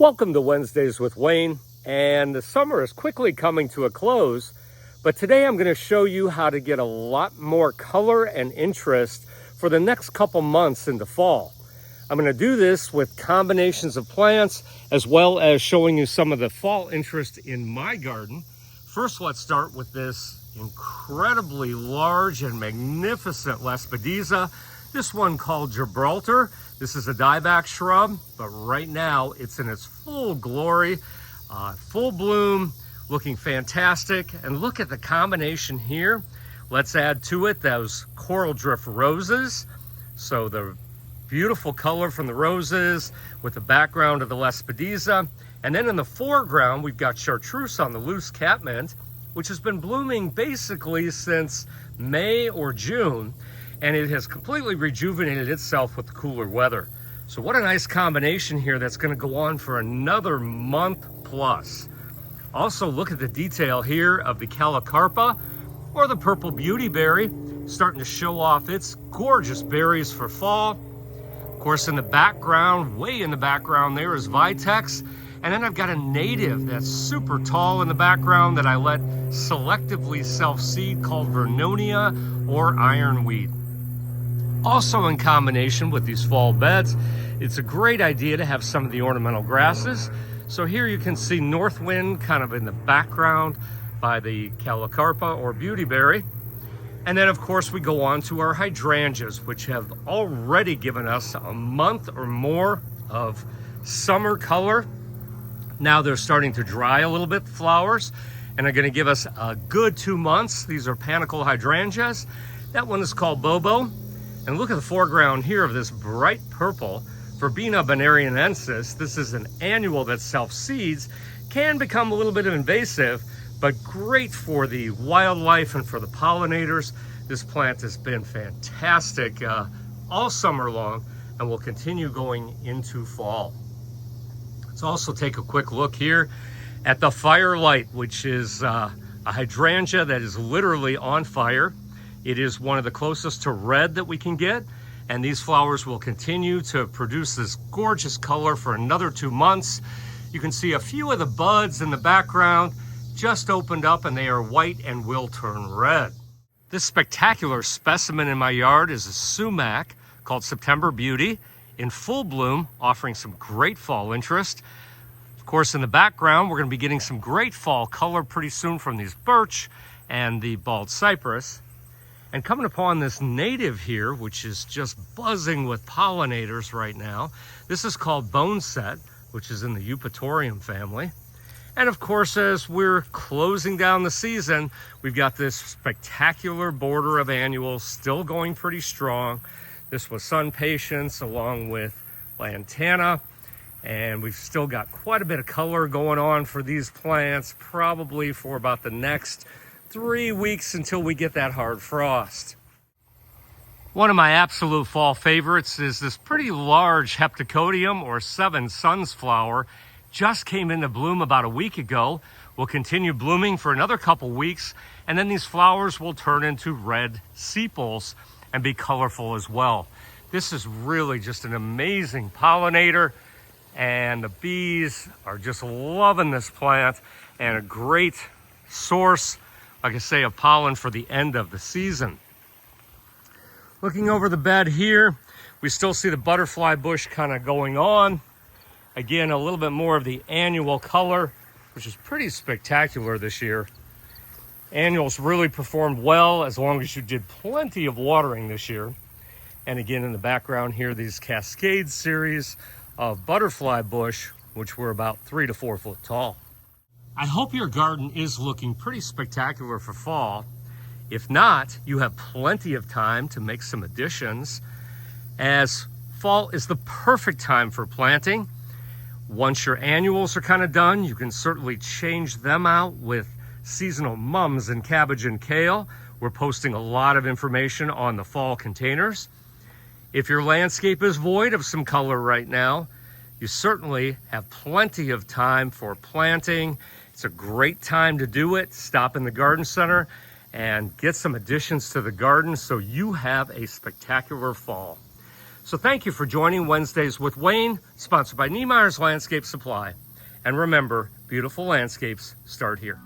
Welcome to Wednesdays with Wayne, and the summer is quickly coming to a close, but today I'm going to show you how to get a lot more color and interest for the next couple months into fall. I'm going to do this with combinations of plants as well as showing you some of the fall interest in my garden. First, let's start with this incredibly large and magnificent Lespedeza. This one called Gibraltar. This is a dieback shrub, but right now it's in its full glory, full bloom, looking fantastic. And look at the combination here. Let's add to it those coral drift roses. So the beautiful color from the roses with the background of the Lespedeza. And then in the foreground, we've got chartreuse on the loose catmint, which has been blooming basically since May or June. And it has completely rejuvenated itself with the cooler weather. So what a nice combination here that's going to go on for another month plus. Also, look at the detail here of the Calocarpa, or the purple beautyberry, starting to show off its gorgeous berries for fall. Of course, in the background, way in the background there is Vitex. And then I've got a native that's super tall in the background that I let selectively self-seed called Vernonia or ironweed. Also in combination with these fall beds, it's a great idea to have some of the ornamental grasses. So here you can see Northwind kind of in the background by the Calocarpa or beautyberry. And then of course we go on to our hydrangeas, which have already given us a month or more of summer color. Now they're starting to dry a little bit, the flowers, and are going to give us a good 2 months. These are panicle hydrangeas. That one is called Bobo. And look at the foreground here of this bright purple Verbena bonariensis. This is an annual that self-seeds, can become a little bit invasive, but great for the wildlife and for the pollinators. This plant has been fantastic all summer long and will continue going into fall. Let's also take a quick look here at the Firelight, which is a hydrangea that is literally on fire. It is one of the closest to red that we can get, and these flowers will continue to produce this gorgeous color for another 2 months. You can see a few of the buds in the background just opened up, and they are white and will turn red. This spectacular specimen in my yard is a sumac called September Beauty in full bloom, offering some great fall interest. Of course, in the background, we're going to be getting some great fall color pretty soon from these birch and the bald cypress. And coming upon this native here, which is just buzzing with pollinators right now. This is called Boneset, which is in the Eupatorium family. And of course, as we're closing down the season, we've got this spectacular border of annuals still going pretty strong. This was Sun Patience along with Lantana. And we've still got quite a bit of color going on for these plants, probably for about the next 3 weeks until we get that hard frost. One of my absolute fall favorites is this pretty large Heptacodium or Seven Suns flower. Just came into bloom about a week ago. Will continue blooming for another couple weeks, and then these flowers will turn into red sepals and be colorful as well. This is really just an amazing pollinator, and the bees are just loving this plant, and a great source, like I say, of pollen for the end of the season. Looking over the bed here, we still see the butterfly bush kind of going on. Again, a little bit more of the annual color, which is pretty spectacular this year. Annuals really performed well as long as you did plenty of watering this year. And again, in the background here, these Cascade series of butterfly bush, which were about 3 to 4 foot tall. I hope your garden is looking pretty spectacular for fall. If not, you have plenty of time to make some additions, as fall is the perfect time for planting. Once your annuals are kind of done, you can certainly change them out with seasonal mums and cabbage and kale. We're posting a lot of information on the fall containers. If your landscape is void of some color right now, you certainly have plenty of time for planting. It's a great time to do it. Stop in the garden center and get some additions to the garden so you have a spectacular fall. So thank you for joining Wednesdays with Wayne, sponsored by Niemeyer's Landscape Supply. And remember, beautiful landscapes start here.